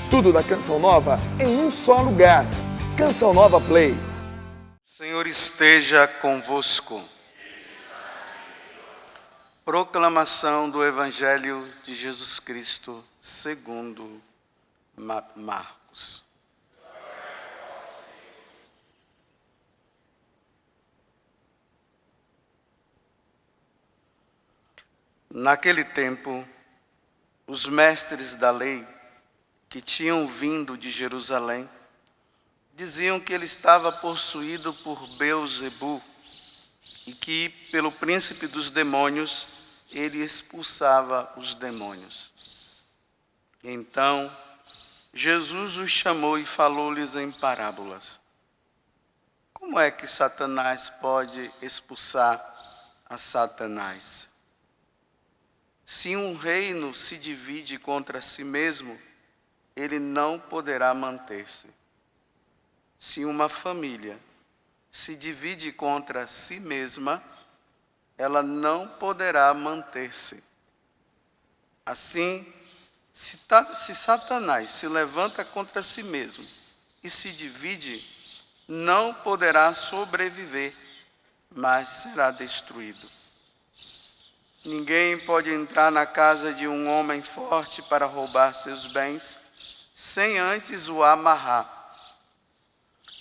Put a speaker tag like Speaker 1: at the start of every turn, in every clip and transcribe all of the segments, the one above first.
Speaker 1: Tudo da Canção Nova em um só lugar. Canção Nova Play.
Speaker 2: O Senhor esteja convosco. Proclamação do Evangelho de Jesus Cristo segundo Marcos. Naquele tempo, os mestres da lei que tinham vindo de Jerusalém diziam que ele estava possuído por Beelzebu e que, pelo príncipe dos demônios, ele expulsava os demônios. Então, Jesus os chamou e falou-lhes em parábolas. Como é que Satanás pode expulsar a Satanás? Se um reino se divide contra si mesmo, ele não poderá manter-se. Se uma família se divide contra si mesma, ela não poderá manter-se. Assim, se Satanás se levanta contra si mesmo e se divide, não poderá sobreviver, mas será destruído. Ninguém pode entrar na casa de um homem forte para roubar seus bens, sem antes o amarrar.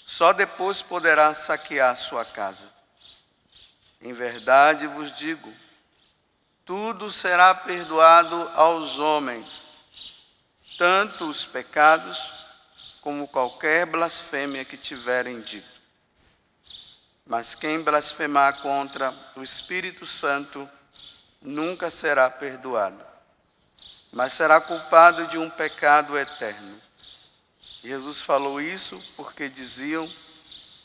Speaker 2: Só depois poderá saquear sua casa. Em verdade vos digo, tudo será perdoado aos homens, tanto os pecados como qualquer blasfêmia que tiverem dito. Mas quem blasfemar contra o Espírito Santo nunca será perdoado, mas será culpado de um pecado eterno. Jesus falou isso porque diziam,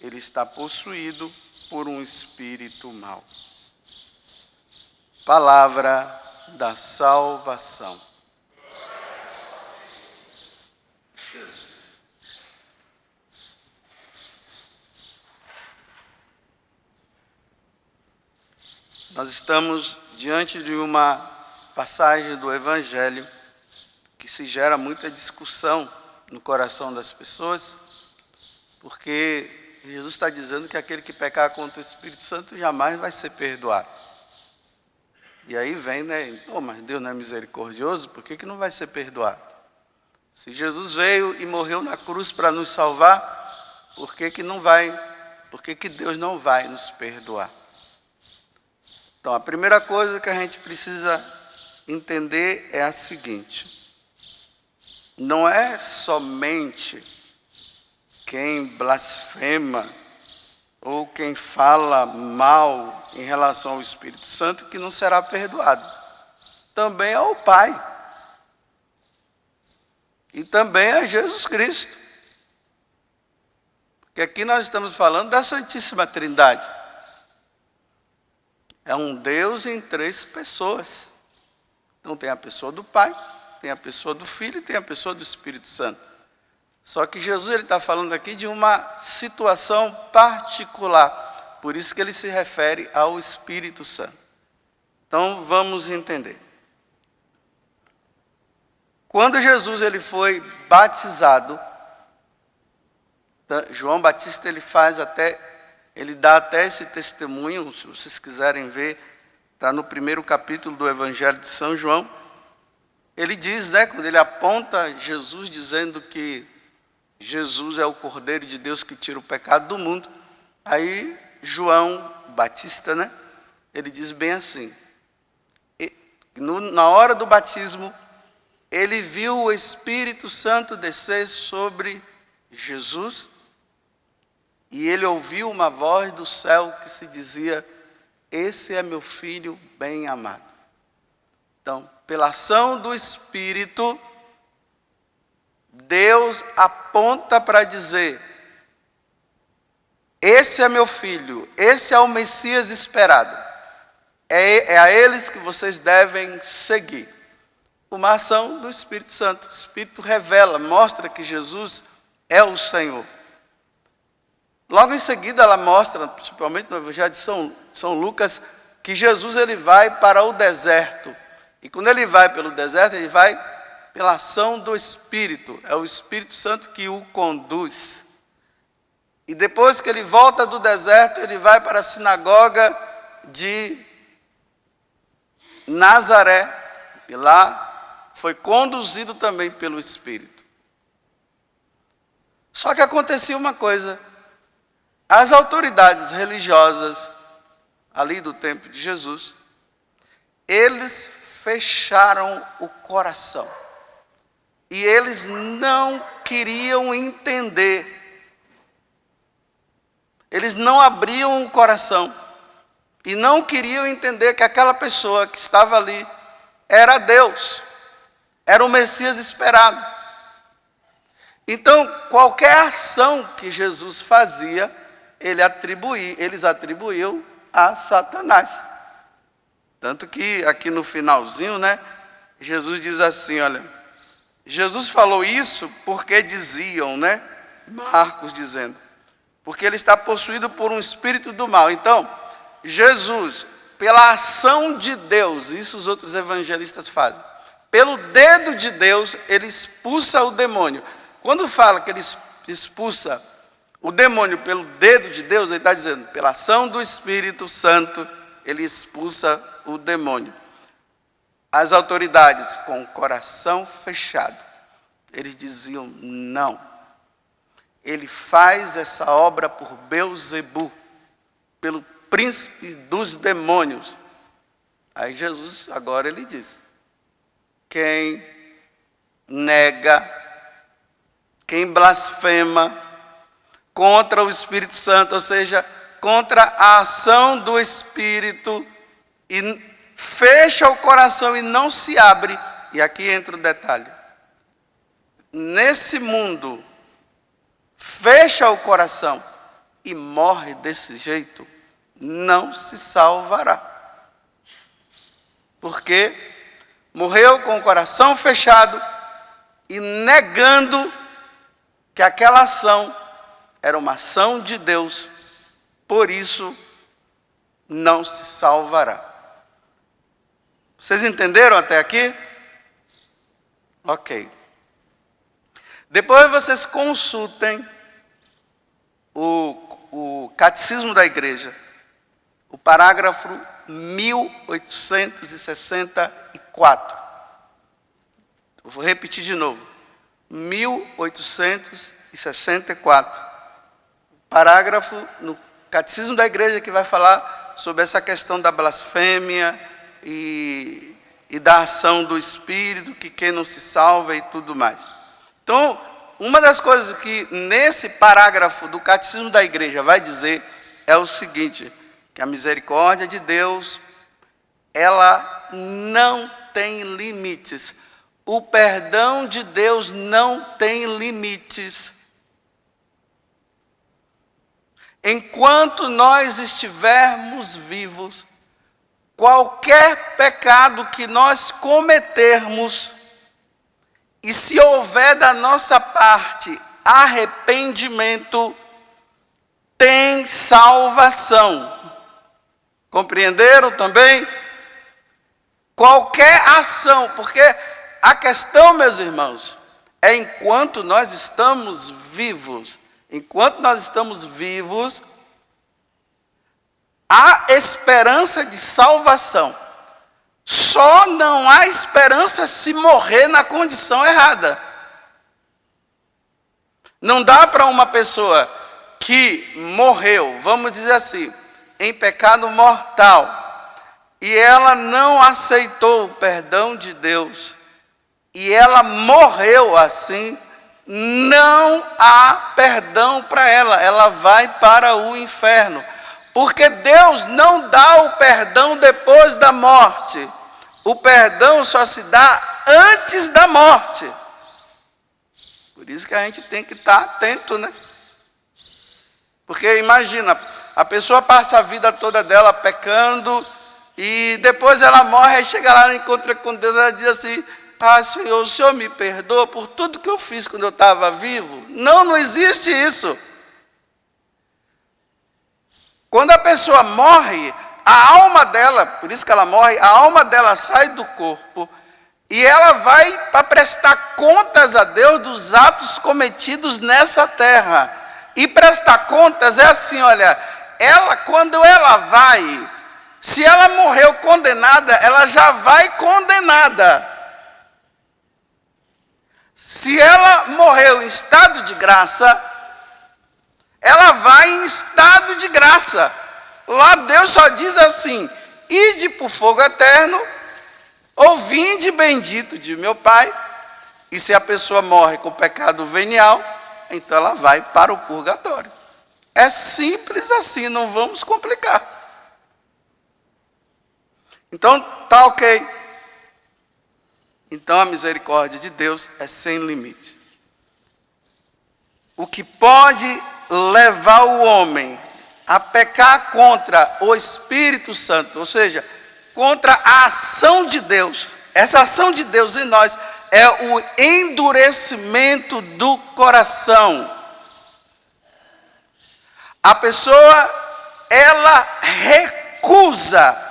Speaker 2: ele está possuído por um espírito mau. Palavra da salvação. Nós estamos diante de uma passagem do Evangelho que se gera muita discussão no coração das pessoas, porque Jesus está dizendo que aquele que pecar contra o Espírito Santo jamais vai ser perdoado. E aí vem, mas Deus não é misericordioso, por que não vai ser perdoado? Se Jesus veio e morreu na cruz para nos salvar, por que Deus não vai nos perdoar? Então, a primeira coisa que a gente precisa entender é a seguinte: não é somente quem blasfema ou quem fala mal em relação ao Espírito Santo que não será perdoado. Também é o Pai. E também é Jesus Cristo. Porque aqui nós estamos falando da Santíssima Trindade. É um Deus em três pessoas. Então tem a pessoa do Pai, tem a pessoa do Filho e tem a pessoa do Espírito Santo. Só que Jesus está falando aqui de uma situação particular. Por isso que ele se refere ao Espírito Santo. Então vamos entender. Quando Jesus ele foi batizado, João Batista ele dá até esse testemunho, se vocês quiserem ver, está no primeiro capítulo do Evangelho de São João. Ele diz, quando ele aponta Jesus, dizendo que Jesus é o Cordeiro de Deus que tira o pecado do mundo. Aí João Batista, ele diz bem assim, na hora do batismo, ele viu o Espírito Santo descer sobre Jesus, e ele ouviu uma voz do céu que se dizia, esse é meu filho bem amado. Então, pela ação do Espírito, Deus aponta para dizer, esse é meu filho, esse é o Messias esperado. É a eles que vocês devem seguir. Uma ação do Espírito Santo. O Espírito revela, mostra que Jesus é o Senhor. Logo em seguida ela mostra, principalmente no Evangelho de São Lucas, que Jesus ele vai para o deserto. E quando ele vai pelo deserto, ele vai pela ação do Espírito. É o Espírito Santo que o conduz. E depois que ele volta do deserto, ele vai para a sinagoga de Nazaré. E lá foi conduzido também pelo Espírito. Só que acontecia uma coisa. As autoridades religiosas ali do tempo de Jesus, eles fecharam o coração. E eles não queriam entender. Eles não abriam o coração. E não queriam entender que aquela pessoa que estava ali era Deus. Era o Messias esperado. Então, qualquer ação que Jesus fazia, eles atribuíam a Satanás. Tanto que aqui no finalzinho, Jesus diz assim, olha, Jesus falou isso porque diziam, Marcos dizendo, porque ele está possuído por um espírito do mal. Então, Jesus, pela ação de Deus, isso os outros evangelistas fazem, pelo dedo de Deus, ele expulsa o demônio. Quando fala que ele expulsa o demônio pelo dedo de Deus, ele está dizendo, pela ação do Espírito Santo, ele expulsa o demônio. As autoridades, com o coração fechado, eles diziam, não. Ele faz essa obra por Belzebu, pelo príncipe dos demônios. Aí Jesus, agora ele diz, quem nega, quem blasfema contra o Espírito Santo, ou seja, contra a ação do Espírito, e fecha o coração e não se abre, e aqui entra o detalhe, nesse mundo, fecha o coração e morre desse jeito, não se salvará. Porque morreu com o coração fechado e negando que aquela ação era uma ação de Deus, por isso não se salvará. Vocês entenderam até aqui? Ok. Depois vocês consultem o Catecismo da Igreja, o parágrafo 1864. Eu vou repetir de novo. 1864. Parágrafo no Catecismo da Igreja que vai falar sobre essa questão da blasfêmia e da ação do Espírito, que quem não se salva e tudo mais. Então, uma das coisas que nesse parágrafo do Catecismo da Igreja vai dizer é o seguinte, que a misericórdia de Deus, ela não tem limites. O perdão de Deus não tem limites. Enquanto nós estivermos vivos, qualquer pecado que nós cometermos, e se houver da nossa parte arrependimento, tem salvação. Compreenderam também? Qualquer ação, porque a questão, meus irmãos, é enquanto nós estamos vivos. Enquanto nós estamos vivos, há esperança de salvação. Só não há esperança se morrer na condição errada. Não dá para uma pessoa que morreu, vamos dizer assim, em pecado mortal, e ela não aceitou o perdão de Deus, e ela morreu assim, não há perdão para ela, ela vai para o inferno. Porque Deus não dá o perdão depois da morte. O perdão só se dá antes da morte. Por isso que a gente tem que estar atento, Porque imagina, a pessoa passa a vida toda dela pecando, e depois ela morre, aí chega lá, encontra com Deus, ela diz assim, Senhor, o Senhor me perdoa por tudo que eu fiz quando eu estava vivo? Não existe isso. Quando a pessoa morre, a alma dela, por isso que ela morre, a alma dela sai do corpo E ela vai para prestar contas a Deus dos atos cometidos nessa terra. E prestar contas é assim, olha, quando ela vai, se ela morreu condenada, ela já vai condenada. Se ela morreu em estado de graça, ela vai em estado de graça. Lá Deus só diz assim: ide para o fogo eterno, ou vinde bendito de meu Pai. E se a pessoa morre com pecado venial, então ela vai para o purgatório. É simples assim, não vamos complicar. Então, tá ok. Então a misericórdia de Deus é sem limite. O que pode levar o homem a pecar contra o Espírito Santo, ou seja, contra a ação de Deus, essa ação de Deus em nós, é o endurecimento do coração. A pessoa, ela recusa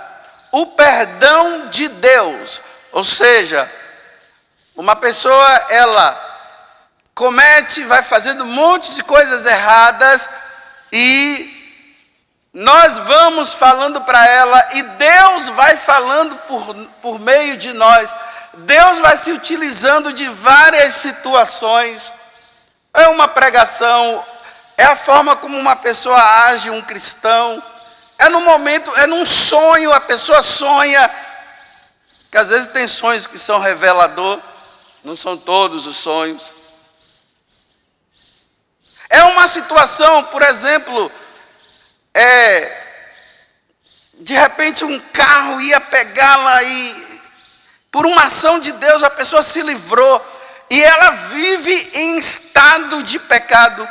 Speaker 2: o perdão de Deus, ou seja, uma pessoa, ela comete, vai fazendo um monte de coisas erradas e nós vamos falando para ela e Deus vai falando por meio de nós. Deus vai se utilizando de várias situações. É uma pregação, é a forma como uma pessoa age, um cristão. É no momento, é num sonho, a pessoa sonha, que às vezes tem sonhos que são revelador, não são todos os sonhos. É uma situação, por exemplo, de repente um carro ia pegá-la e, por uma ação de Deus, a pessoa se livrou. E ela vive em estado de pecado.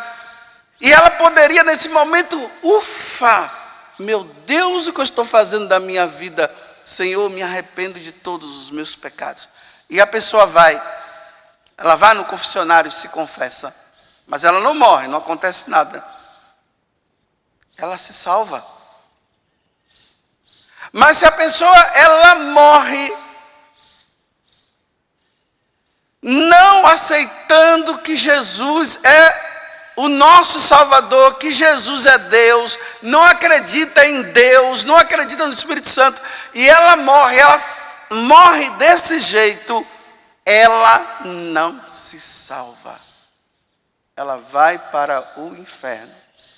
Speaker 2: E ela poderia, nesse momento, ufa, meu Deus, o que eu estou fazendo da minha vida? Senhor, me arrependo de todos os meus pecados. E a pessoa ela vai no confessionário e se confessa. Mas ela não morre, não acontece nada. Ela se salva. Mas se a pessoa, ela morre não aceitando que Jesus é o nosso Salvador, que Jesus é Deus, não acredita em Deus, não acredita no Espírito Santo, e ela morre desse jeito, ela não se salva. Ela vai para o inferno,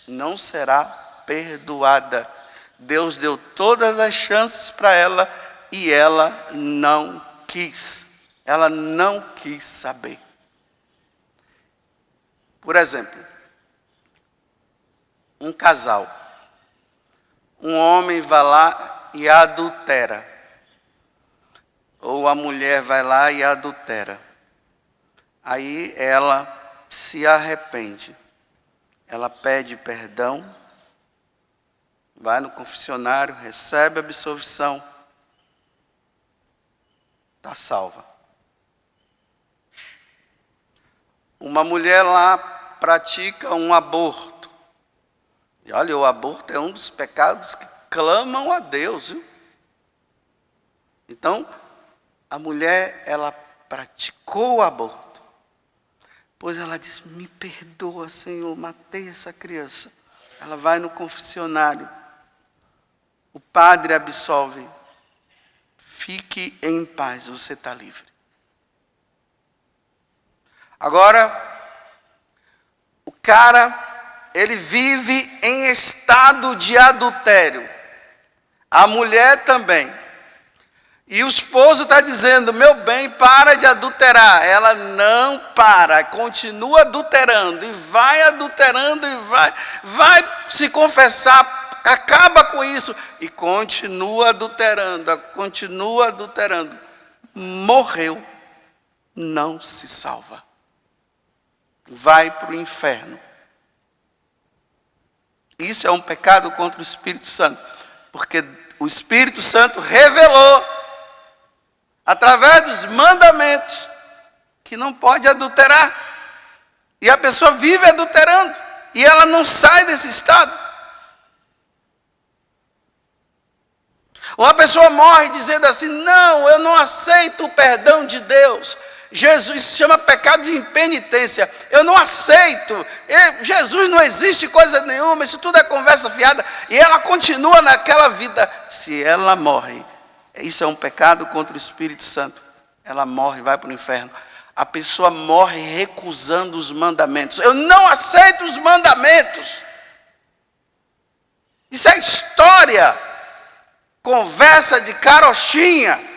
Speaker 2: não será perdoada. Deus deu todas as chances para ela e ela não quis. Ela não quis saber. Por exemplo, um casal. Um homem vai lá e adultera. Ou a mulher vai lá e adultera. Aí ela se arrepende. Ela pede perdão. Vai no confessionário, recebe a absolvição. Está salva. Uma mulher lá pratica um aborto. E olha, o aborto é um dos pecados que clamam a Deus, viu? Então, a mulher, ela praticou o aborto. Pois ela diz, me perdoa, Senhor, matei essa criança. Ela vai no confessionário. O padre absolve. Fique em paz, você está livre. Agora, o cara, ele vive em estado de adultério. A mulher também. E o esposo está dizendo, meu bem, para de adulterar. Ela não para, continua adulterando. E vai adulterando e vai se confessar, acaba com isso. E continua adulterando, continua adulterando. Morreu, não se salva. Vai para o inferno. Isso é um pecado contra o Espírito Santo. Porque o Espírito Santo revelou, através dos mandamentos, que não pode adulterar. E a pessoa vive adulterando. E ela não sai desse estado. Uma pessoa morre dizendo assim: não, eu não aceito o perdão de Deus. Jesus, isso se chama pecado de impenitência. Eu não aceito. Jesus não existe coisa nenhuma. Isso tudo é conversa fiada. E ela continua naquela vida. Se ela morre, isso é um pecado contra o Espírito Santo. Ela morre, vai para o inferno. A pessoa morre recusando os mandamentos. Eu não aceito os mandamentos. Isso é história. Conversa de carochinha.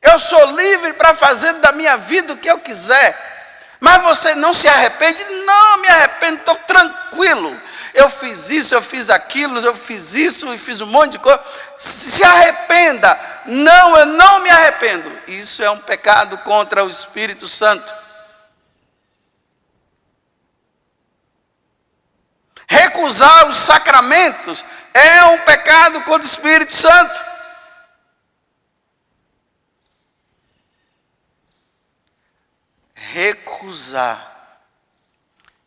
Speaker 2: Eu sou livre para fazer da minha vida o que eu quiser. Mas você não se arrepende? Não me arrependo, estou tranquilo. Eu fiz isso, eu fiz aquilo, eu fiz isso e fiz um monte de coisa. Se arrependa. Não, eu não me arrependo. Isso é um pecado contra o Espírito Santo. Recusar os sacramentos é um pecado contra o Espírito Santo. Recusar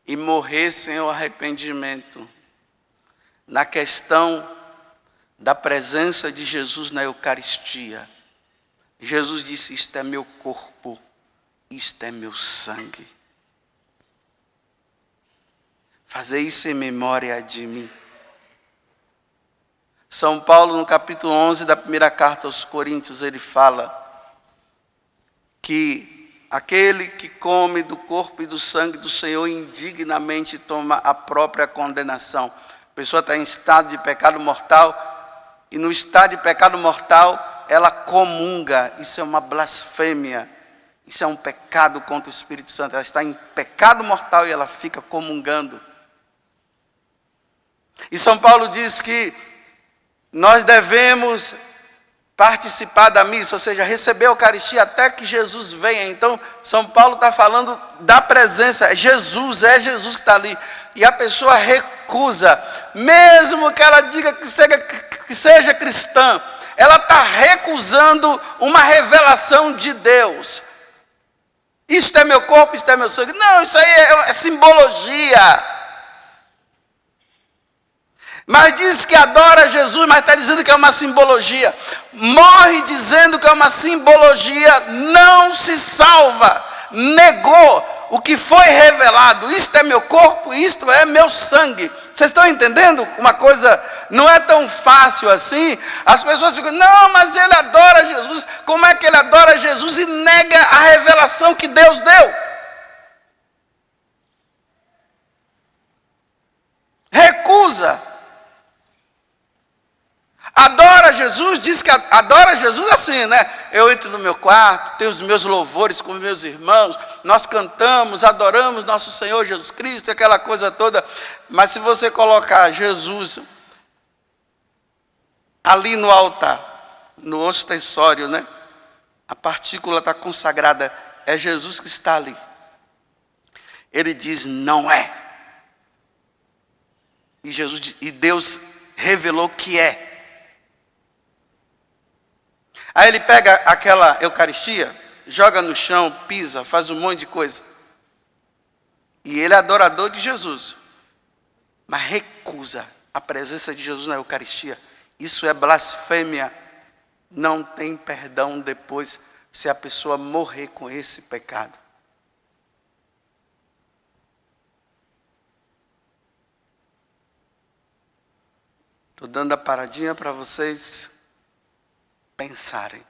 Speaker 2: e morrer sem o arrependimento na questão da presença de Jesus na Eucaristia. Jesus disse: isto é meu corpo, isto é meu sangue. Fazer isso em memória de mim. São Paulo, no capítulo 11 da primeira carta aos Coríntios, ele fala que aquele que come do corpo e do sangue do Senhor indignamente toma a própria condenação. A pessoa está em estado de pecado mortal, e no estado de pecado mortal, ela comunga. Isso é uma blasfêmia. Isso é um pecado contra o Espírito Santo. Ela está em pecado mortal e ela fica comungando. E São Paulo diz que nós devemos participar da missa, ou seja, receber a Eucaristia até que Jesus venha. Então, São Paulo está falando da presença. É Jesus que está ali. E a pessoa recusa, mesmo que ela diga que seja cristã, ela está recusando uma revelação de Deus. Isto é meu corpo, isto é meu sangue. Não, isso aí é simbologia. Mas diz que adora Jesus, mas está dizendo que é uma simbologia. Morre dizendo que é uma simbologia, não se salva. Negou o que foi revelado. Isto é meu corpo, isto é meu sangue. Vocês estão entendendo? Uma coisa não é tão fácil assim. As pessoas ficam: não, mas ele adora Jesus. Como é que ele adora Jesus e nega a revelação que Deus deu? Recusa. Adora Jesus, diz que adora Jesus assim, né? Eu entro no meu quarto, tenho os meus louvores com meus irmãos, nós cantamos, adoramos nosso Senhor Jesus Cristo, aquela coisa toda. Mas se você colocar Jesus ali no altar, no ostensório, né? A partícula está consagrada, é Jesus que está ali. Ele diz: não é. E Deus revelou que é. Aí ele pega aquela Eucaristia, joga no chão, pisa, faz um monte de coisa. E ele é adorador de Jesus. Mas recusa a presença de Jesus na Eucaristia. Isso é blasfêmia. Não tem perdão depois se a pessoa morrer com esse pecado. Estou dando a paradinha para vocês pensarem.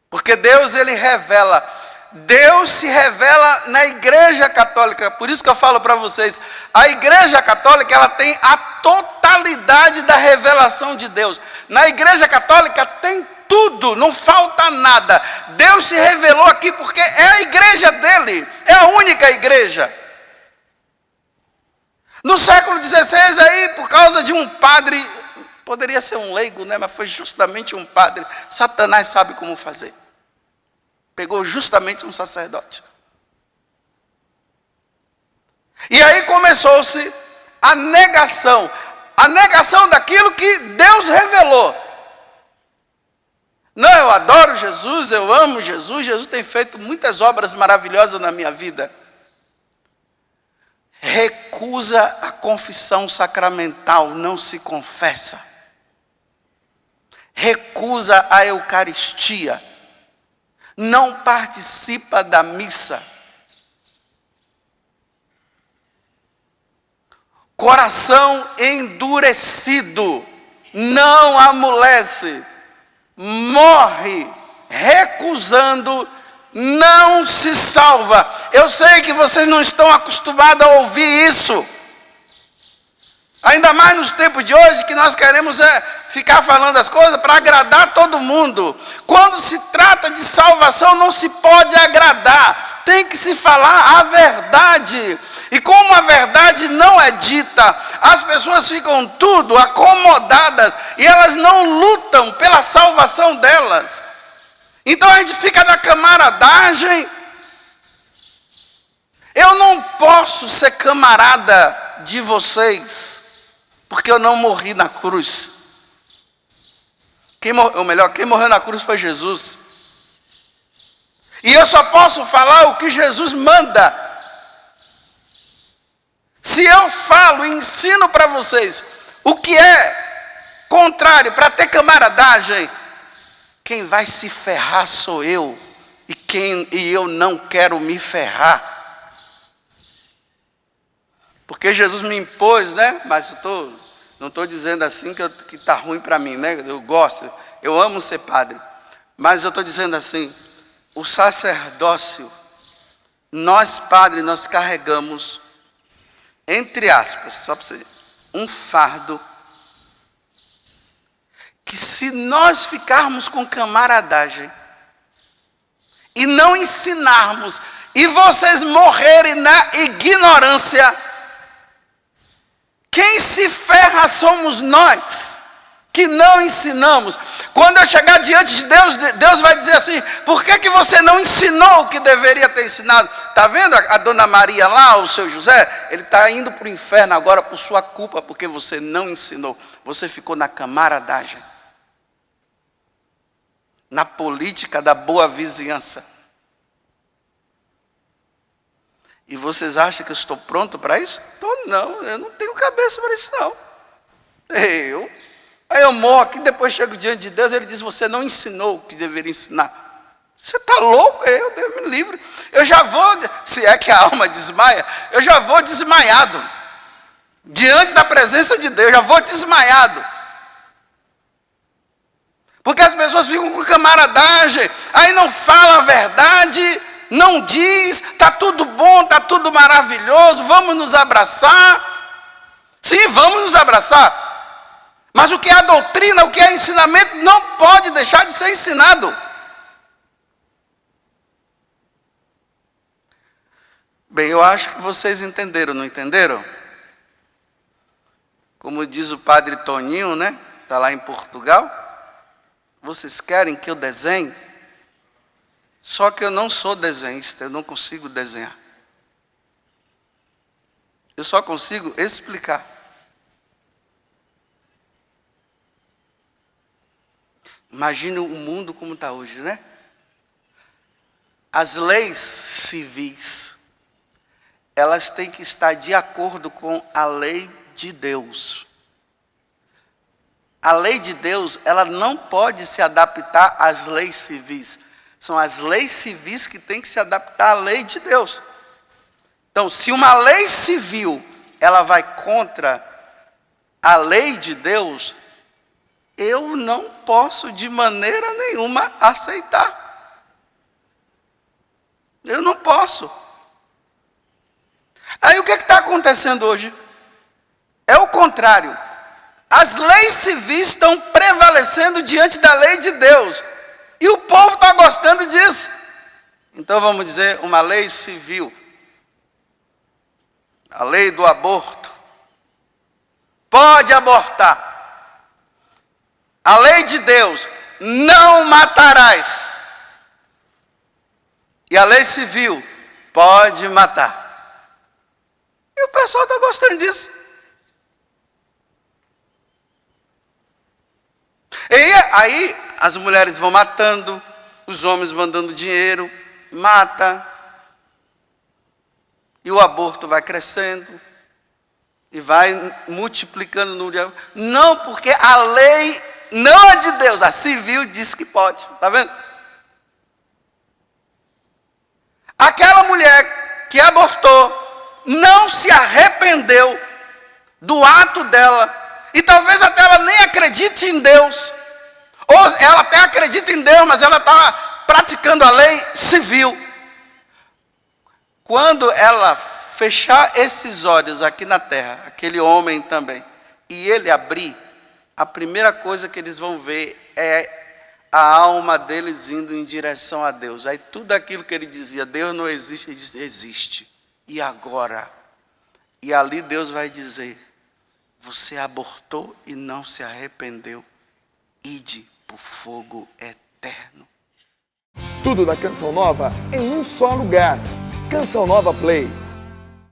Speaker 2: Porque Deus, ele revela. Deus se revela na Igreja Católica. Por isso que eu falo para vocês, a Igreja Católica, ela tem a totalidade da revelação de Deus. Na Igreja Católica tem tudo, não falta nada. Deus se revelou aqui porque é a igreja dele, é a única igreja. No século XVI, aí, por causa de um padre, poderia ser um leigo, né? Mas foi justamente um padre. Satanás sabe como fazer. Pegou justamente um sacerdote. E aí começou-se a negação daquilo que Deus revelou. Não, eu adoro Jesus, eu amo Jesus, Jesus tem feito muitas obras maravilhosas na minha vida. recusa a confissão sacramental, não se confessa. Recusa a Eucaristia, não participa da missa. Coração endurecido, não amolece, morre recusando, não se salva. Eu sei que vocês não estão acostumados a ouvir isso. Ainda mais nos tempos de hoje, que nós queremos ficar falando as coisas para agradar todo mundo. Quando se trata de salvação, não se pode agradar. Tem que se falar a verdade. E como a verdade não é dita, as pessoas ficam tudo acomodadas e elas não lutam pela salvação delas. Então a gente fica na camaradagem. Eu não posso ser camarada de vocês, porque eu não morri na cruz. Quem morreu na cruz foi Jesus. E eu só posso falar o que Jesus manda. Se eu falo e ensino para vocês o que é contrário para ter camaradagem, quem vai se ferrar sou eu, e eu não quero me ferrar. Porque Jesus me impôs, né? Mas não estou dizendo assim que está ruim para mim, né? Eu gosto, eu amo ser padre. Mas eu estou dizendo assim, o sacerdócio, nós padres, nós carregamos, entre aspas, só para você, um fardo, que se nós ficarmos com camaradagem e não ensinarmos, e vocês morrerem na ignorância, quem se ferra somos nós, que não ensinamos. Quando eu chegar diante de Deus, Deus vai dizer assim, por que você não ensinou o que deveria ter ensinado? Está vendo a dona Maria lá, o seu José? Ele está indo para o inferno agora por sua culpa, porque você não ensinou. Você ficou na camaradagem, na política da boa vizinhança. E vocês acham que eu estou pronto para isso? Não, eu não tenho cabeça para isso não. Aí eu morro aqui, depois chego diante de Deus, ele diz, você não ensinou o que deveria ensinar. Você está louco? Deus me livre. Eu já vou, se é que a alma desmaia, eu já vou desmaiado. Diante da presença de Deus, eu já vou desmaiado. Porque as pessoas ficam com camaradagem, aí não falam a verdade, não diz, está tudo bom, está tudo maravilhoso, vamos nos abraçar. Sim, vamos nos abraçar. Mas o que é a doutrina, o que é ensinamento, não pode deixar de ser ensinado. Bem, eu acho que vocês entenderam, não entenderam? Como diz o padre Toninho, né? Está lá em Portugal. Vocês querem que eu desenhe? Só que eu não sou desenhista, eu não consigo desenhar. Eu só consigo explicar. Imagina o mundo como está hoje, né? As leis civis, elas têm que estar de acordo com a lei de Deus. A lei de Deus, ela não pode se adaptar às leis civis. São as leis civis que têm que se adaptar à lei de Deus. Então, se uma lei civil, ela vai contra a lei de Deus, eu não posso de maneira nenhuma aceitar. Eu não posso. Aí o que está acontecendo hoje? É o contrário. As leis civis estão prevalecendo diante da lei de Deus. E o povo está gostando disso. Então vamos dizer uma lei civil. A lei do aborto. Pode abortar. A lei de Deus, não matarás. E a lei civil, pode matar. E o pessoal está gostando disso. E aí as mulheres vão matando, os homens vão dando dinheiro, mata. E o aborto vai crescendo. e vai multiplicando o número de... Não, porque a lei não é de Deus, a civil diz que pode, está vendo? Aquela mulher que abortou não se arrependeu do ato dela, e talvez até ela nem acredite em Deus, ou ela até acredita em Deus, mas ela está praticando a lei civil. Quando ela fechar esses olhos aqui na terra, aquele homem também, e ele abrir, a primeira coisa que eles vão ver é a alma deles indo em direção a Deus. Aí tudo aquilo que ele dizia, Deus não existe, ele diz, existe. E agora? E ali Deus vai dizer, você abortou e não se arrependeu, ide para o fogo eterno.
Speaker 1: Tudo da Canção Nova em um só lugar. Canção Nova Play.